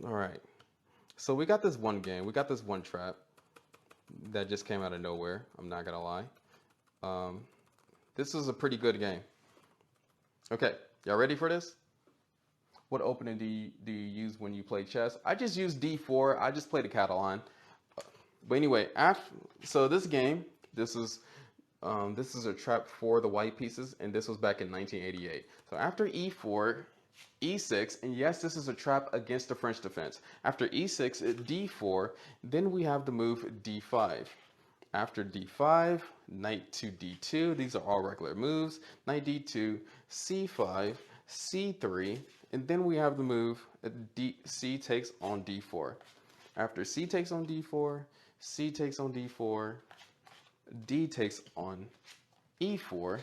All right. So we got this one game. We got this one trap that just came out of nowhere. I'm not gonna lie. Um, this is a pretty good game. Okay, y'all ready for this? What opening do you use when you play chess? I just use D4. I just play the Catalan. But anyway, so this game, this is a trap for the white pieces, and this was back in 1988. So after E4, E6, and yes, this is a trap against the French defense. After E6, D4, then we have the move D5. After D5, knight to D2. These are all regular moves. Knight D2, C5, C3, and then we have the move C takes on D4. After C takes on D4, C takes on D4, D takes on E4.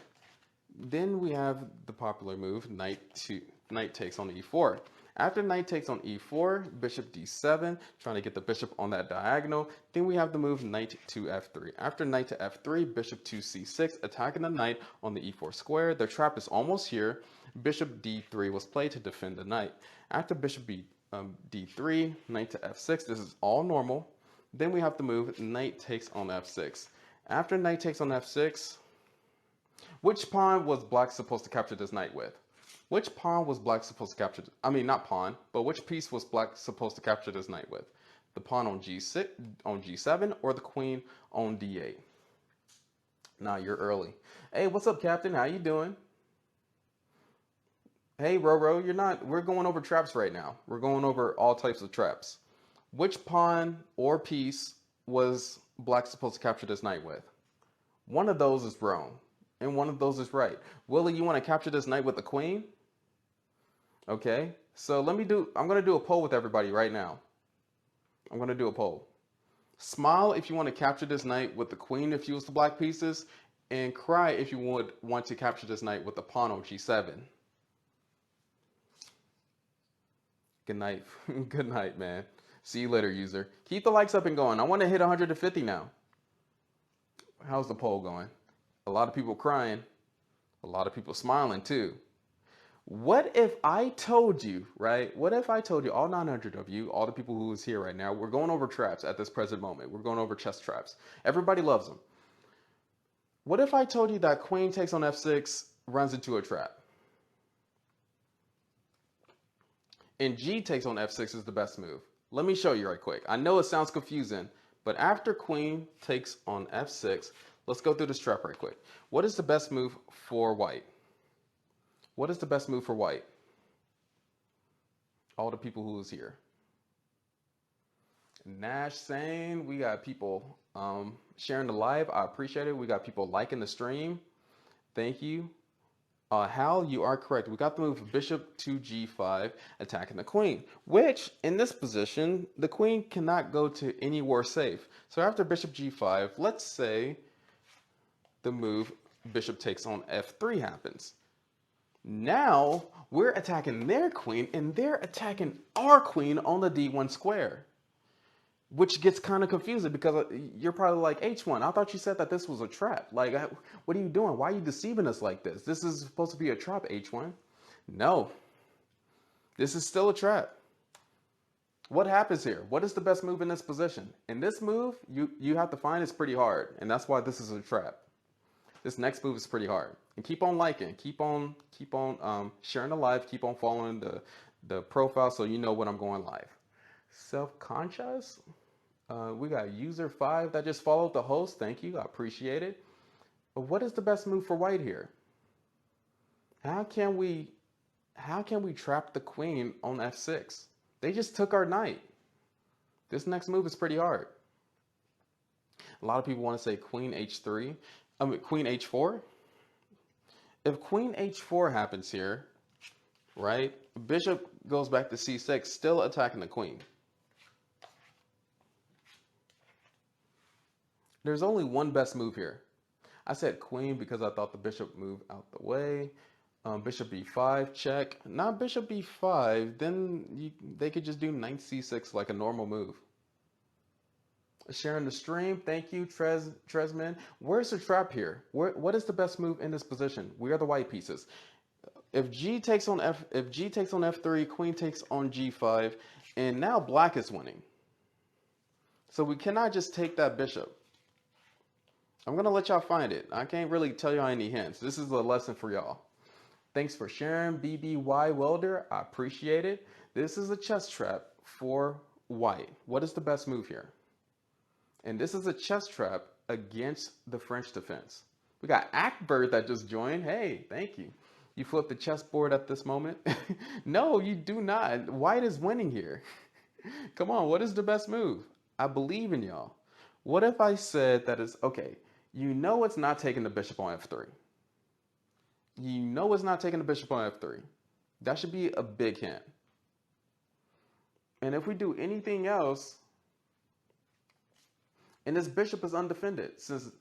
Then we have the popular move knight takes on E4. After knight takes on E4, bishop D7, trying to get the bishop on that diagonal. Then we have the move knight to F3. After knight to F3, bishop to C6, attacking the knight on the E4 square. The trap is almost here. Bishop D3 was played to defend the knight. After bishop D3, knight to F6, this is all normal. Then we have the move knight takes on F6. After knight takes on F6, which pawn was black supposed to capture this knight with? Which pawn was black supposed to capture? I mean, not pawn, but which piece was black supposed to capture this knight with? The pawn on G6, on G7, or the queen on D8? Nah, you're early. Hey, what's up, Captain? How you doing? Hey, Roro, you're not. We're going over traps right now. We're going over all types of traps. Which pawn or piece was black supposed to capture this knight with? One of those is wrong, and one of those is right. Willie, you want to capture this knight with the queen? Okay, so I'm going to do a poll with everybody right now. I'm going to do a poll. Smile if you want to capture this knight with the queen if you use the black pieces, and cry if you would want to capture this knight with the pawn on G7. Good night. Good night, man. See you later, user. Keep the likes up and going. I want to hit 150 now. How's the poll going? A lot of people crying. A lot of people smiling too. What if I told you, right? What if I told you, all 900 of you, all the people who is here right now, we're going over traps at this present moment. We're going over chess traps. Everybody loves them. What if I told you that queen takes on F6 runs into a trap? And G takes on F6 is the best move. Let me show you right quick. I know it sounds confusing, but after queen takes on F6, let's go through this trap right quick. What is the best move for white? What is the best move for white? All the people who is here. Nash saying we got people sharing the live. I appreciate it. We got people liking the stream. Thank you. Hal, you are correct. We got the move bishop to G5, attacking the queen, which in this position, the queen cannot go to anywhere safe. So after bishop G5, let's say the move bishop takes on F3 happens. Now we're attacking their queen and they're attacking our queen on the D1 square, which gets kind of confusing because you're probably like, H1, I thought you said that this was a trap. Like, what are you doing? Why are you deceiving us like this? This is supposed to be a trap, H1. No, this is still a trap. What happens here? What is the best move in this position? In this move, you have to find it's pretty hard, and that's why this is a trap. This next move is pretty hard. And keep on liking, keep on sharing the live, keep on following the profile so you know when I'm going live. Self-conscious. We got user 5 that just followed the host. Thank you. I appreciate it. But what is the best move for white here? How can we trap the queen on F6? They just took our knight. This next move is pretty hard. A lot of people want to say queen H3. I mean queen H4. If queen H4 happens here, right? Bishop goes back to C6, still attacking the queen. There's only one best move here. I said queen because I thought the bishop moved out the way. Bishop B5, check. Not bishop B5, then they could just do knight C6 like a normal move. Sharing the stream, thank you, Tresman. Where's the trap here? What is the best move in this position? We are the white pieces. If G takes on F3, queen takes on G5, And now black is winning. So we cannot just take that bishop. I'm going to let y'all find it. I can't really tell y'all any hints. This is a lesson for y'all. Thanks for sharing, BBY Welder. I appreciate it. This is a chess trap for white. What is the best move here? And this is a chess trap against the French defense. We got Akbert that just joined. Hey, thank you. You flip the chessboard at this moment? No, you do not. White is winning here. Come on, what is the best move? I believe in y'all. What if I said that it's okay? You know it's not taking the bishop on f3. You know it's not taking the bishop on f3. That should be a big hint. And if we do anything else, and this bishop is undefended. Since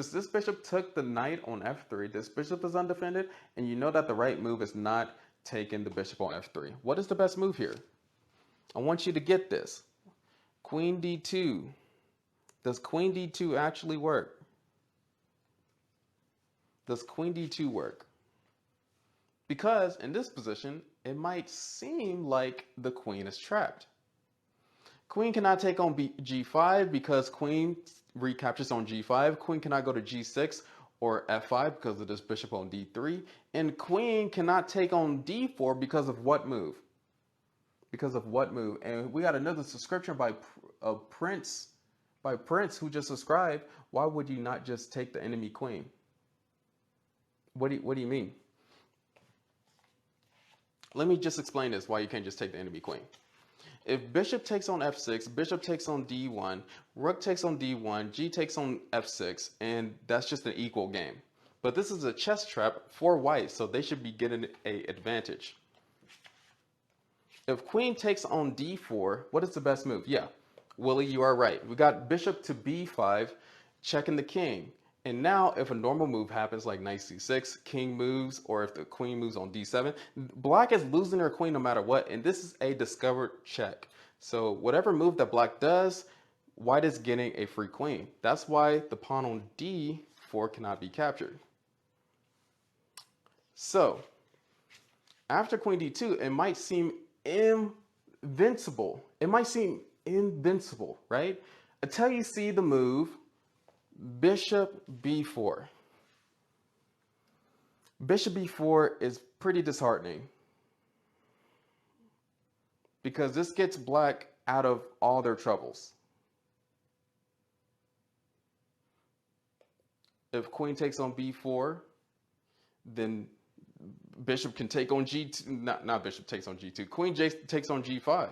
this bishop took the knight on f3, this bishop is undefended, and you know that the right move is not taking the bishop on f3. What is the best move here? I want you to get this. Queen d2. Does queen d2 actually work? Does queen d2 work? Because in this position, it might seem like the queen is trapped. Queen cannot take on g5 because queen recaptures on g5. Queen cannot go to g6 or f5 because of this bishop on d3. And queen cannot take on d4 because of what move? Because of what move? And we got another subscription by Prince who just subscribed. Why would you not just take the enemy queen? What do you mean? Let me just explain this, why you can't just take the enemy queen. If bishop takes on f6, bishop takes on d1, rook takes on d1, g takes on f6, and that's just an equal game. But this is a chess trap for white, so they should be getting an advantage. If queen takes on d4, what is the best move? Yeah, Willie, you are right. We got bishop to b5, checking the king. And now if a normal move happens like knight c6, king moves, or if the queen moves on d7, black is losing their queen no matter what. And this is a discovered check. So whatever move that black does, white is getting a free queen. That's why the pawn on d4 cannot be captured. So after queen d2, it might seem invincible. It might seem invincible, right? Until you see the move bishop b4. Bishop b4 is pretty disheartening because this gets black out of all their troubles. If queen takes on b4, then bishop can take on g2, not bishop takes on g2, queen takes on g5.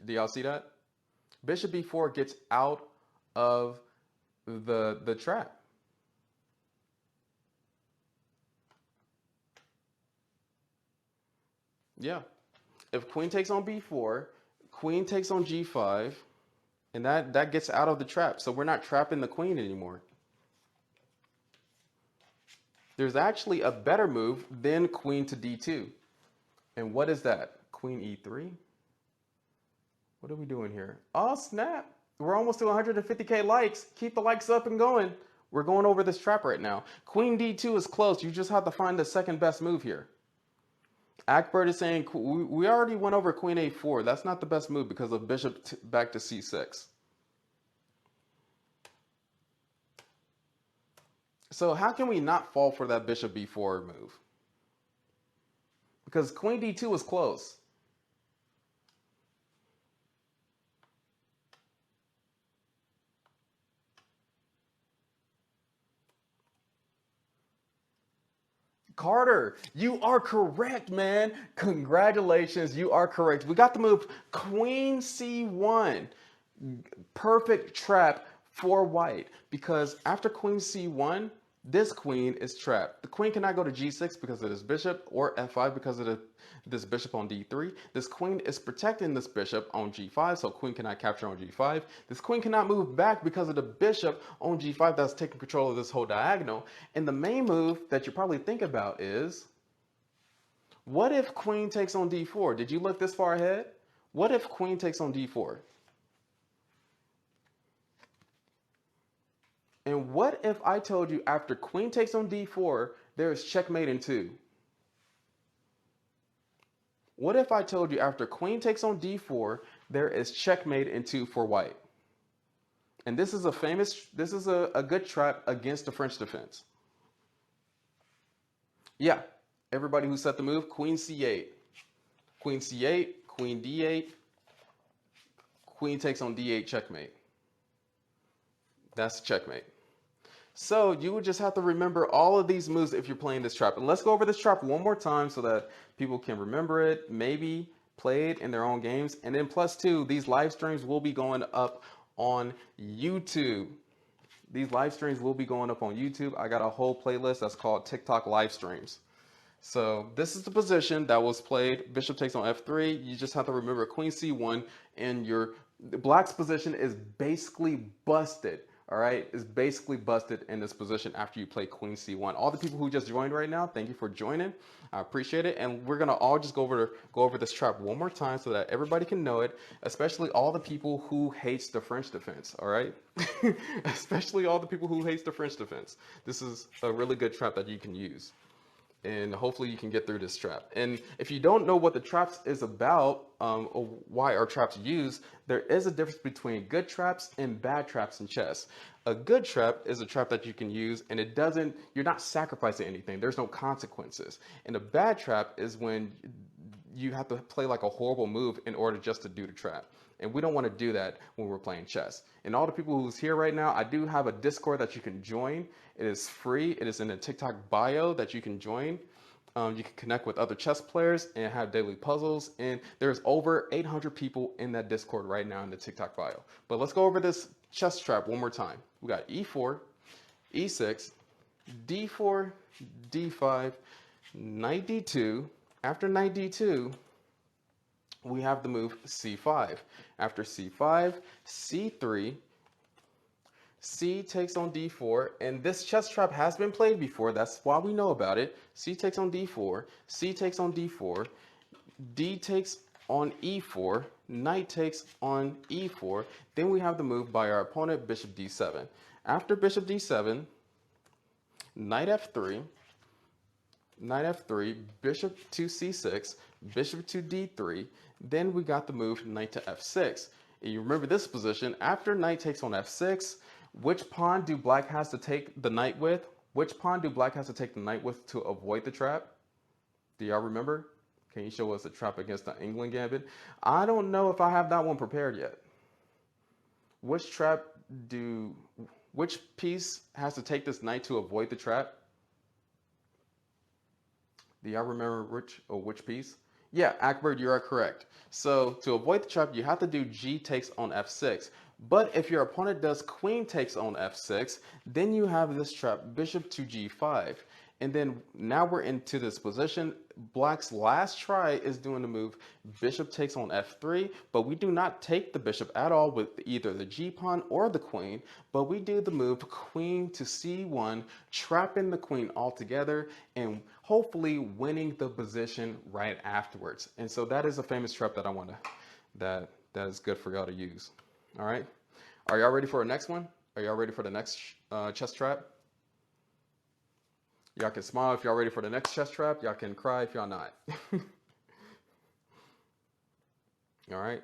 Do y'all see that? Bishop b4 gets out of the trap. Yeah. If queen takes on b4, queen takes on g5, and that gets out of the trap. So we're not trapping the queen anymore. There's actually a better move than queen to d2. And what is that? Queen e3? What are we doing here? Oh, snap. We're almost to 150K likes. Keep the likes up and going. We're going over this trap right now. Queen d2 is close. You just have to find the second best move here. Akbert is saying we already went over queen a4. That's not the best move because of bishop back to c6. So how can we not fall for that bishop b4 move? Because queen d2 is close. Carter, you are correct, man. Congratulations, you are correct. We got the move queen c1. Perfect trap for white because after queen c1, this queen is trapped. The queen cannot go to g6 because of this bishop or f5 because of this bishop on d3. This queen is protecting this bishop on g5, so queen cannot capture on g5. This queen cannot move back because of the bishop on g5 that's taking control of this whole diagonal. And the main move that you probably think about is, what if queen takes on d4? Did you look this far ahead? What if queen takes on d4? And what if I told you after queen takes on d4, there is checkmate in 2? What if I told you after queen takes on d4, there is checkmate in 2 for white? And this is a good trap against the French defense. Yeah, everybody who set the move, queen c8. Queen c8, queen d8, queen takes on d8, checkmate. That's checkmate. So you would just have to remember all of these moves if you're playing this trap. And let's go over this trap one more time so that people can remember it, maybe play it in their own games. And then plus two, these live streams will be going up on YouTube. These live streams will be going up on YouTube. I got a whole playlist that's called TikTok live streams. So this is the position that was played. Bishop takes on f3. You just have to remember queen c1, and your black's position is basically busted. All right, is basically busted in this position after you play queen c1. All the people who just joined right now, thank you for joining. I appreciate it. And we're gonna all just go over this trap one more time so that everybody can know it, especially all the people who hates the French defense. All right, especially all the people who hates the French defense. This is a really good trap that you can use. And hopefully you can get through this trap. And if you don't know what the traps is about, or why are traps used, there is a difference between good traps and bad traps in chess. A good trap is a trap that you can use and you're not sacrificing anything. There's no consequences. And a bad trap is when you have to play like a horrible move in order just to do the trap. And we don't want to do that when we're playing chess. And all the people who's here right now, I do have a Discord that you can join. It is free. It is in the TikTok bio that you can join. You can connect with other chess players and have daily puzzles. And there's over 800 people in that Discord right now in the TikTok bio. But let's go over this chess trap one more time. We got e4, e6, d4, d5, knight d2. After knight d2, we have the move c5. After c5, c3, c takes on d4, and this chess trap has been played before. That's why we know about it. C takes on d4, c takes on d4, d takes on e4, knight takes on e4. Then we have the move by our opponent, bishop d7. After bishop d7, knight f3, bishop to c6, bishop to d3. Then we got the move knight to f6. And you remember this position, after knight takes on f6, which pawn do black has to take the knight with? Which pawn do black has to take the knight with to avoid the trap? Do y'all remember? Can you show us a trap against the England gambit? I don't know if I have that one prepared yet. Which piece has to take this knight to avoid the trap? Do y'all remember which piece? Yeah, Akbar, you are correct. So to avoid the trap, you have to do g takes on f6. But if your opponent does queen takes on f6, then you have this trap, bishop to g5. And then now we're into this position. Black's last try is doing the move bishop takes on f3, but we do not take the bishop at all with either the g pawn or the queen, but we do the move queen to c1, trapping the queen altogether and hopefully winning the position right afterwards. And so that is a famous trap that that is good for y'all to use. All right, are y'all ready for the next one? Are y'all ready for the next chess trap? Y'all can smile if y'all ready for the next chess trap. Y'all can cry if y'all not. All right.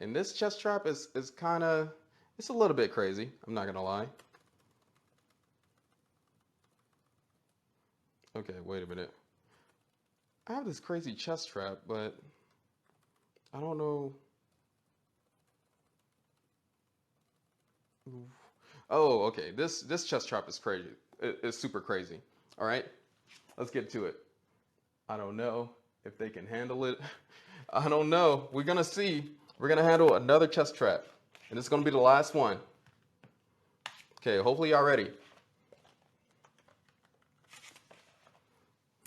And this chess trap is kind of, it's a little bit crazy. I'm not going to lie. Okay, wait a minute. I have this crazy chess trap, but I don't know. Oh, okay. This chess trap is crazy. It's super crazy. All right, let's get to it. I don't know if they can handle it. I don't know. We're going to see. We're going to handle another chess trap, and it's going to be the last one. Okay, hopefully y'all ready.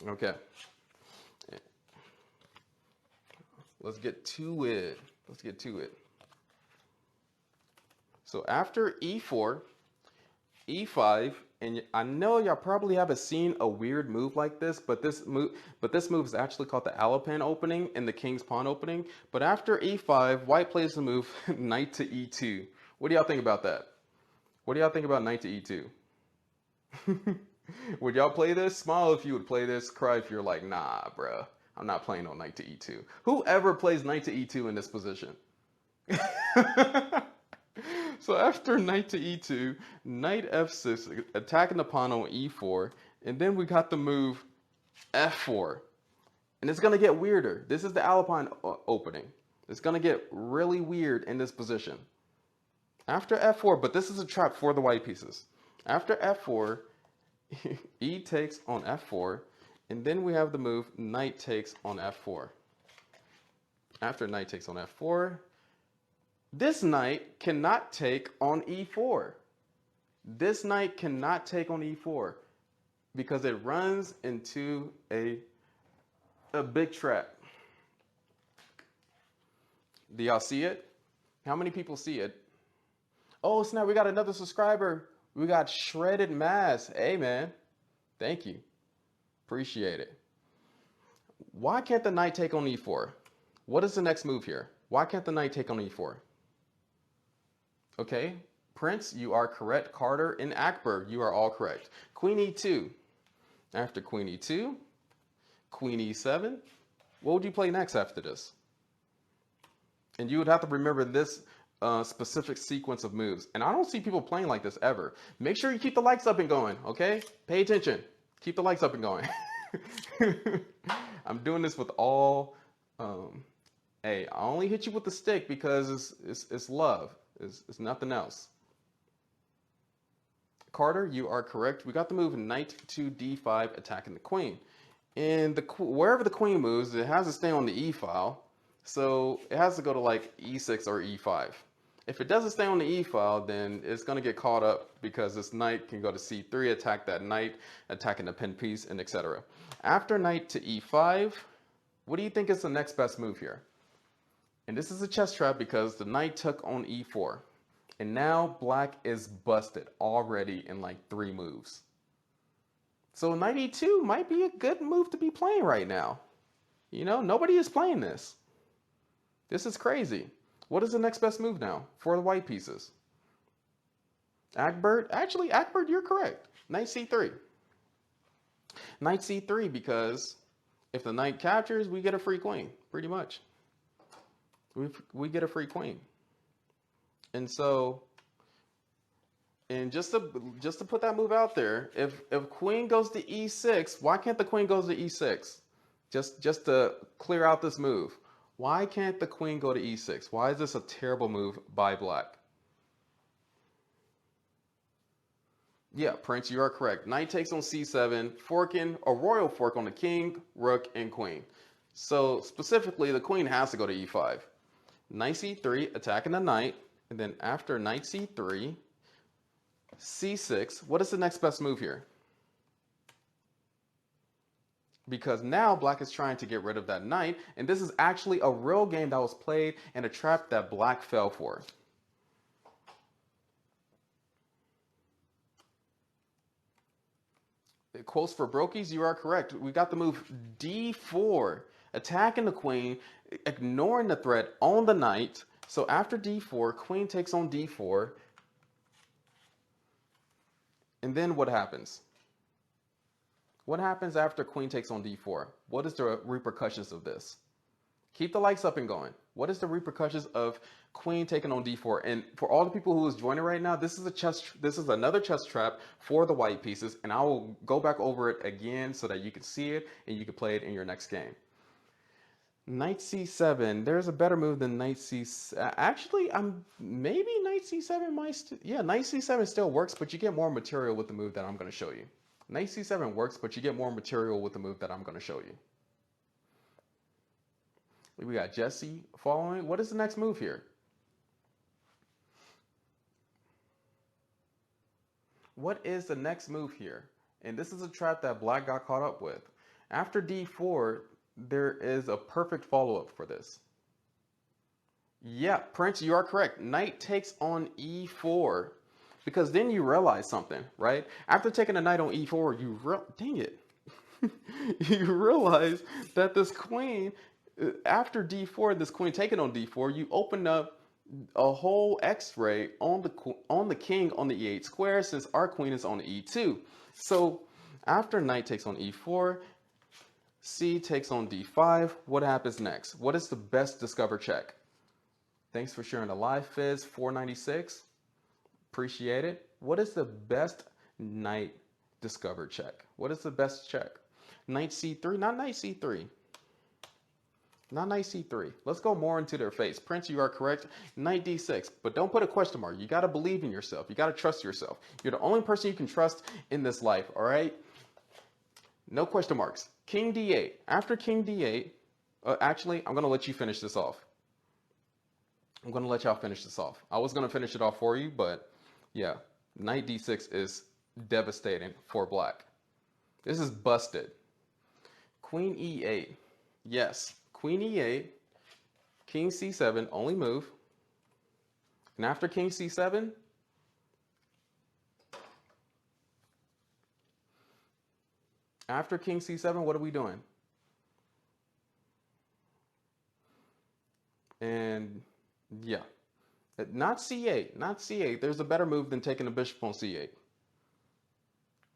Okay. Let's get to it. Let's get to it. So after e4, e5, and I know y'all probably haven't seen a weird move like this, but this move is actually called the Alapin opening and the King's Pawn opening. But after e5, white plays the move knight to e2. What do y'all think about that? What do y'all think about knight to e2? Would y'all play this? Smile if you would play this. Cry if you're like, nah, bruh. I'm not playing on knight to e2. Whoever plays knight to e2 in this position? So after knight to e2, knight f6, attacking the pawn on e4, and then we got the move f4. And it's going to get weirder. This is the Alpine opening. It's going to get really weird in this position. After f4, but this is a trap for the white pieces. After f4, e takes on f4, and then we have the move knight takes on f4. After knight takes on f4, this knight cannot take on e4. This knight cannot take on e4 because it runs into a big trap. Do y'all see it? How many people see it? Oh snap, we got another subscriber. We got Shredded Mass. Hey man, thank you. Appreciate it. Why can't the knight take on e4? What is the next move here? Why can't the knight take on e4? Okay, Prince, you are correct. Carter and Akbar, you are all correct. Queen e2. After queen e2, queen e7. What would you play next after this? And you would have to remember this specific sequence of moves. And I don't see people playing like this ever. Make sure you keep the likes up and going, okay? Pay attention. Keep the likes up and going. I'm doing this with all... hey, I only hit you with the stick because it's love. It's nothing else. Carter, you are correct. We got the move knight to d5, attacking the queen. And wherever the queen moves, it has to stay on the e file. So it has to go to like e6 or e5. If it doesn't stay on the e file, then it's going to get caught up because this knight can go to c3, attack that knight, attacking the pin piece, and etc. After knight to e5, what do you think is the next best move here? And this is a chess trap because the knight took on e4. And now black is busted already in like 3 moves. So knight e2 might be a good move to be playing right now. You know, nobody is playing this. This is crazy. What is the next best move now for the white pieces? Akbar, actually, Akbar, you're correct. Knight c3. Knight c3 because if the knight captures, we get a free queen, pretty much. We get a free queen. And so, and just to put that move out there, if queen goes to e6, why can't the queen go to e6? Just to clear out this move. Why can't the queen go to e6? Why is this a terrible move by black? Yeah, Prince, you are correct. Knight takes on c7, forking a royal fork on the king, rook, and queen. So specifically, the queen has to go to e5. Knight c3, attacking the knight, and then after knight c3, c6. What is the next best move here? Because now black is trying to get rid of that knight, and this is actually a real game that was played and a trap that black fell for. Quotes for Brokies, you are correct. We got the move d4, attacking the queen, ignoring the threat on the knight. So after d4, queen takes on d4. And then what happens? What happens after queen takes on d4? What is the repercussions of this? Keep the likes up and going. What is the repercussions of queen taking on d4? And for all the people who is joining right now, this is another chess trap for the white pieces, and I will go back over it again so that you can see it and you can play it in your next game. Knight c7. There's a better move than knight c7. Actually, maybe knight c7 might. Yeah, knight c7 still works, but you get more material with the move that I'm going to show you. Knight c7 works, but you get more material with the move that I'm going to show you. We got Jesse following. What is the next move here? What is the next move here? And this is a trap that black got caught up with. After d4, there is a perfect follow-up for this. Yeah, Prince, you are correct. Knight takes on e4. Because then you realize something, right? After taking a knight on e4, dang it. You realize that this queen, after d4, this queen taken on d4, you open up a whole x-ray on the king on the e8 square since our queen is on e2. So after knight takes on e4, C takes on D5. What happens next? What is the best discover check? Thanks for sharing the live, Fizz 496. Appreciate it. What is the best knight discover check? What is the best check? Knight C3, not knight C3. Not knight C3. Let's go more into their face. Prince, you are correct. Knight D6, but don't put a question mark. You got to believe in yourself. You got to trust yourself. You're the only person you can trust in this life, all right? No question marks. King D8. After King D8, actually, I'm going to let you finish this off. I'm going to let y'all finish this off. I was going to finish it off for you, but yeah, Knight D6 is devastating for black. This is busted. Queen E8. Yes, Queen E8, King C7, only move. And after King C7, what are we doing? And yeah, not C8, not C8. There's a better move than taking the bishop on C8.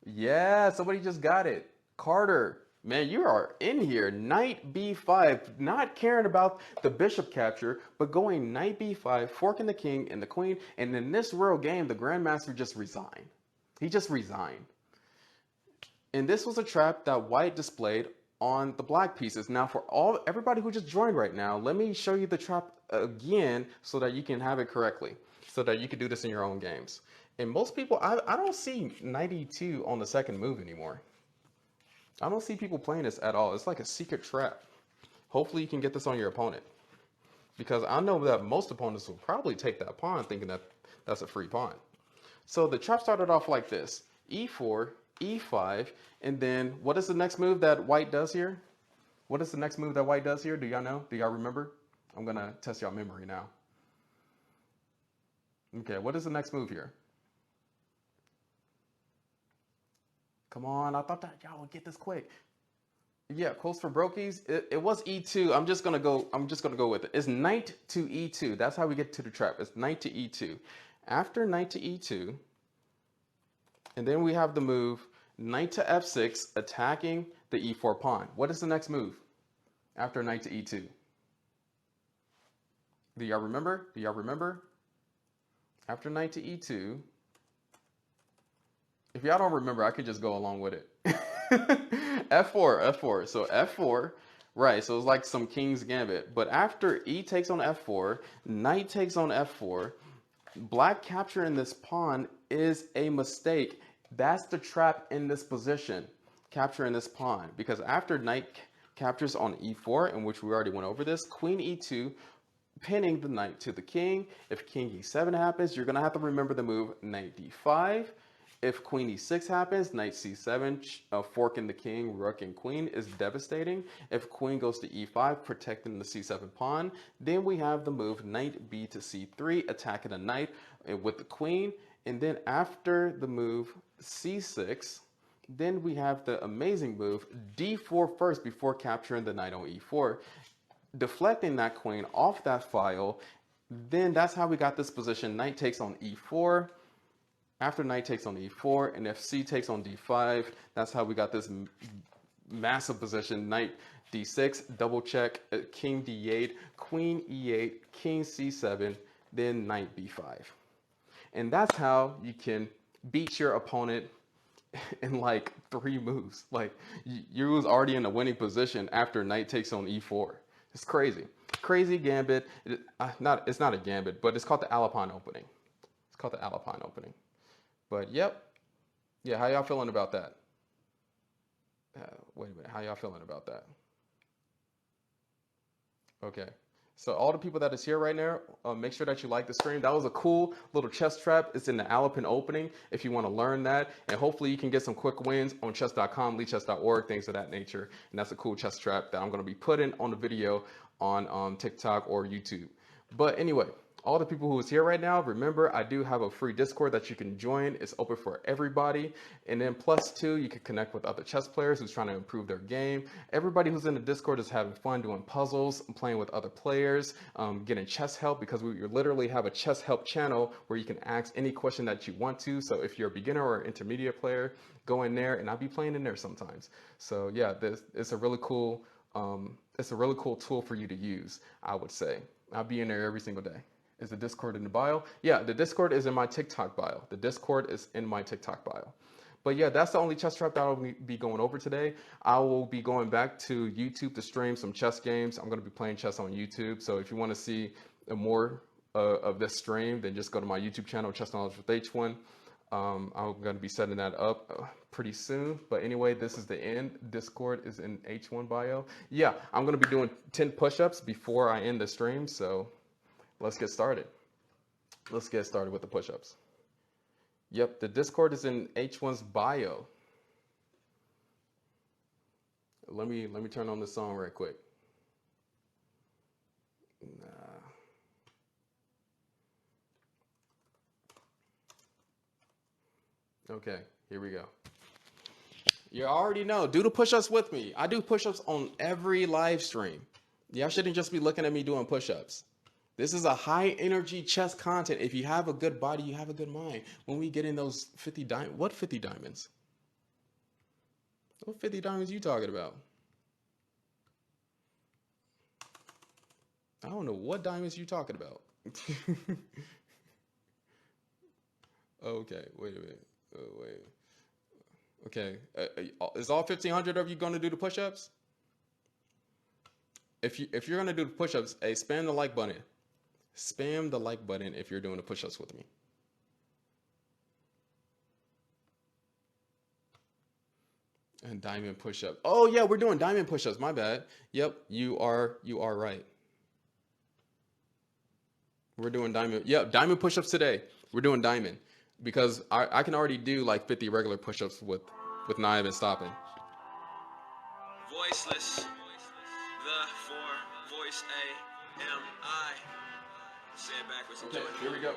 Yeah, somebody just got it. Carter. Man, you are in here. Knight B5, not caring about the bishop capture, but going knight B5, forking the king and the queen. And in this real game, the grandmaster just resigned. He just resigned. And this was a trap that white displayed on the black pieces. Now, for everybody who just joined right now, let me show you the trap again so that you can have it correctly, so that you can do this in your own games. And most people, I don't see knight E2 on the second move anymore. I don't see people playing this at all. It's like a secret trap. Hopefully you can get this on your opponent, because I know that most opponents will probably take that pawn thinking that that's a free pawn. So the trap started off like this: E4, E5, and then what is the next move that white does here? What is the next move that white does here? Do y'all know? Do y'all remember? I'm gonna test y'all memory now. Okay, what is the next move here? Come on, I thought that y'all would get this quick. Yeah, close for brokies. It was E2. I'm just gonna go with it. It's knight to E2. That's how we get to the trap. It's knight to E2. After knight to E2, and then we have the move knight to F6, attacking the E4 pawn. What is the next move after knight to E2? Do y'all remember? Do y'all remember? After knight to E2. If y'all don't remember, I could just go along with it. F4, F4. So F4, right, so it's like some king's gambit. But after E takes on F4, knight takes on F4, black capturing this pawn is a mistake. That's the trap in this position, capturing this pawn. Because after knight captures on E4, in which we already went over this, queen E2, pinning the knight to the king. If king E7 happens, you're going to have to remember the move knight D5. If queen E6 happens, knight C7, forking the king, rook and queen is devastating. If queen goes to E5, protecting the C7 pawn, then we have the move knight B to C3, attacking the knight with the queen. And then after the move C6, then we have the amazing move D4 first before capturing the knight on E4, deflecting that queen off that file. Then that's how we got this position. Knight takes on E4. After knight takes on E4, and if C takes on D5, that's how we got this massive position. Knight D6, double check, king D8, queen E8, king C7, then knight B5. And that's how you can beat your opponent in like 3 moves. Like, you was already in a winning position after knight takes on E4. It's crazy. Crazy gambit. It's not a gambit, but it's called the Alpine opening. It's called the Alpine opening. But yep, yeah, how y'all feeling about that? Wait a minute, how y'all feeling about that? Okay, so all the people that is here right now, make sure that you like the stream. That was a cool little chess trap. It's in the Alpine opening if you want to learn that. And hopefully you can get some quick wins on chess.com, lichess.org, things of that nature. And that's a cool chess trap that I'm going to be putting on the video on TikTok or YouTube. But anyway, All the people who is here right now, remember I do have a free Discord that you can join. It's open for everybody. And then plus two, you can connect with other chess players who's trying to improve their game. Everybody who's in the Discord is having fun doing puzzles, playing with other players, getting chess help, because we literally have a chess help channel where you can ask any question that you want to. So if you're a beginner or intermediate player, go in there, and I'll be playing in there sometimes. So yeah, it's a really cool tool for you to use, I would say. I'll be in there every single day. Is the Discord in the bio? Yeah, the Discord is in my TikTok bio. The Discord is in my TikTok bio. But yeah, that's the only chess trap that I'll be going over today. I will be going back to YouTube to stream some chess games. I'm going to be playing chess on YouTube. So if you want to see more of this stream, then just go to my YouTube channel, Chess Knowledge with H1. I'm going to be setting that up pretty soon. But anyway, this is the end. Discord is in H1 bio. Yeah, I'm going to be doing 10 push-ups before I end the stream. So let's get started. Let's get started with the push-ups. Yep, the Discord is in H1's bio. Let me turn on the song right quick. Okay, here we go. You already know, do the push-ups with me. I do push-ups on every live stream. Y'all shouldn't just be looking at me doing push-ups. This is a high energy chess content. If you have a good body, you have a good mind. When we get in those 50 diamonds, what 50 diamonds? What 50 diamonds you talking about? I don't know what diamonds you talking about. Okay, wait a minute. Wait. Okay, is all 1,500 of you going to do the push-ups? If you're going to do the push-ups, hey, spam the like button. Spam the like button if you're doing the push-ups with me. And diamond push-up. Oh yeah, we're doing diamond push-ups. My bad. Yep, you are right. We're doing diamond. Yep, diamond push-ups today. We're doing diamond because I can already do like 50 regular push-ups with not even stopping. Voiceless. The for voice A-M-I. Say it backwards. Okay, here we go.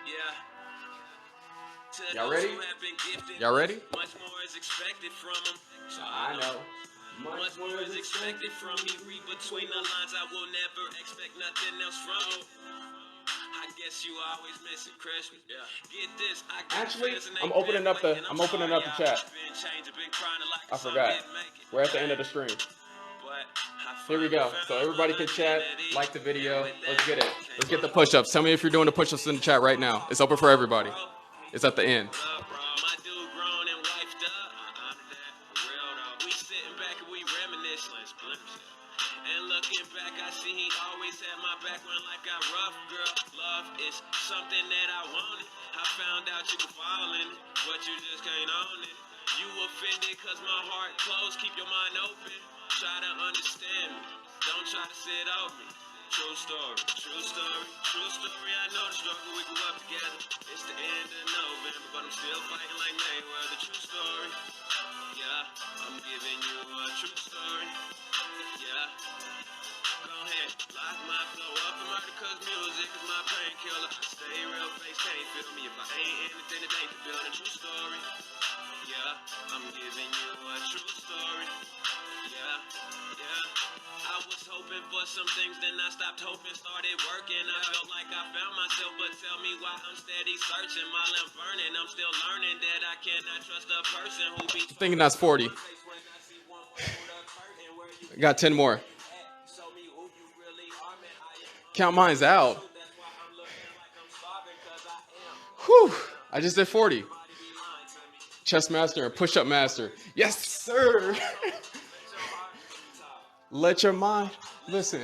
Yeah. Y'all ready? Y'all ready? Much more is expected from them. So I know. Much more is expected from me. Read between the lines. I will never expect nothing else from you. I guess you always missing Christmas. Yeah. Get this. Actually, I'm opening up the chat. I forgot. We're at the end of the stream. Here we go. So everybody can chat, like the video. Let's get it. Let's get the push-ups. Tell me if you're doing the push-ups in the chat right now. It's open for everybody. It's at the end. And looking back, I see he always had my back when life got rough, girl. Love is something that I wanted. I found out you could fall in it, but you just can't own it. You offended cause my heart closed, keep your mind open. Try to understand me, don't try to sit over me. True story, true story, true story. I know the struggle, we grew up together. It's the end of November, but I'm still fighting like Mayweather. True story, yeah, I'm giving you a true story. Yeah, go ahead, lock my flow up and murder cause music is my painkiller. I stay real face, can't feel me if I ain't anything that ain't the building. True story, yeah, I'm giving you a true story. Yeah, yeah, I was hoping for some things, then I stopped hoping, started working. I felt like I found myself, but tell me why I'm steady searching. My lamp burning, I'm still learning that I cannot trust a person who be thinking that's 40. Got 10 more. Count mine's out. Whew. I just did 40. Chess master and push-up master. Yes, sir. Let your mind listen.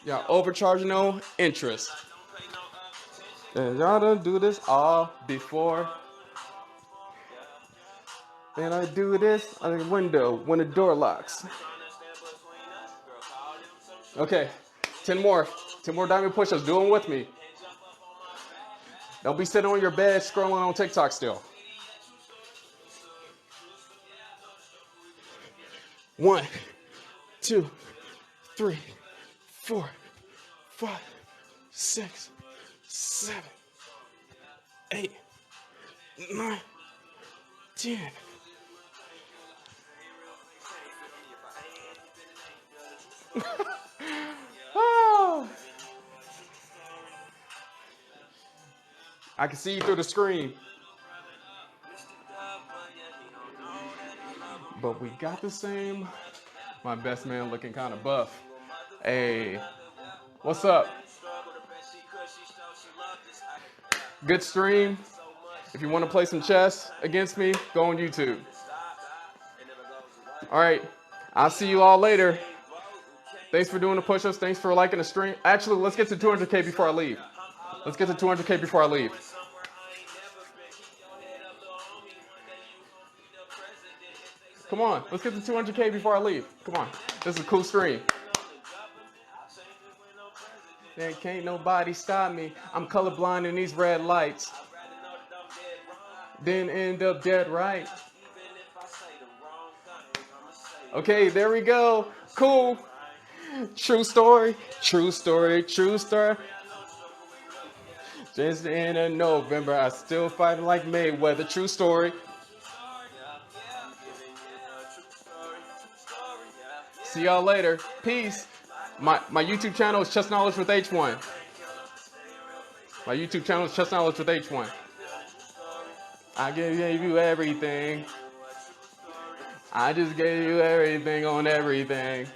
Y'all overcharging no interest. And y'all don't do this all before. And I do this on the window when the door locks. Okay, 10 more. 10 more diamond push-ups. Do them with me. Don't be sitting on your bed scrolling on TikTok still. 1, 2, 3, 4, 5, 6, 7, 8, 9, 10. Oh, I can see you through the screen. But we got the same. My best man looking kind of buff. Hey, what's up? Good stream. If you want to play some chess against me, go on YouTube. All right, I'll see you all later. Thanks for doing the push-ups. Thanks for liking the stream. Actually, let's get to 200K before I leave. Let's get to 200K before I leave. Come on, let's get to 200K before I leave. Come on, this is a cool stream. There can't nobody stop me. I'm colorblind in these red lights. Then end up dead right. Okay, there we go. Cool. True story, true story, true story. Just the end of November, I still fight like Mayweather. True story. See y'all later. Peace. My YouTube channel is Chess Knowledge with H1. My YouTube channel is Chess Knowledge with H1. I gave you everything. I just gave you everything on everything.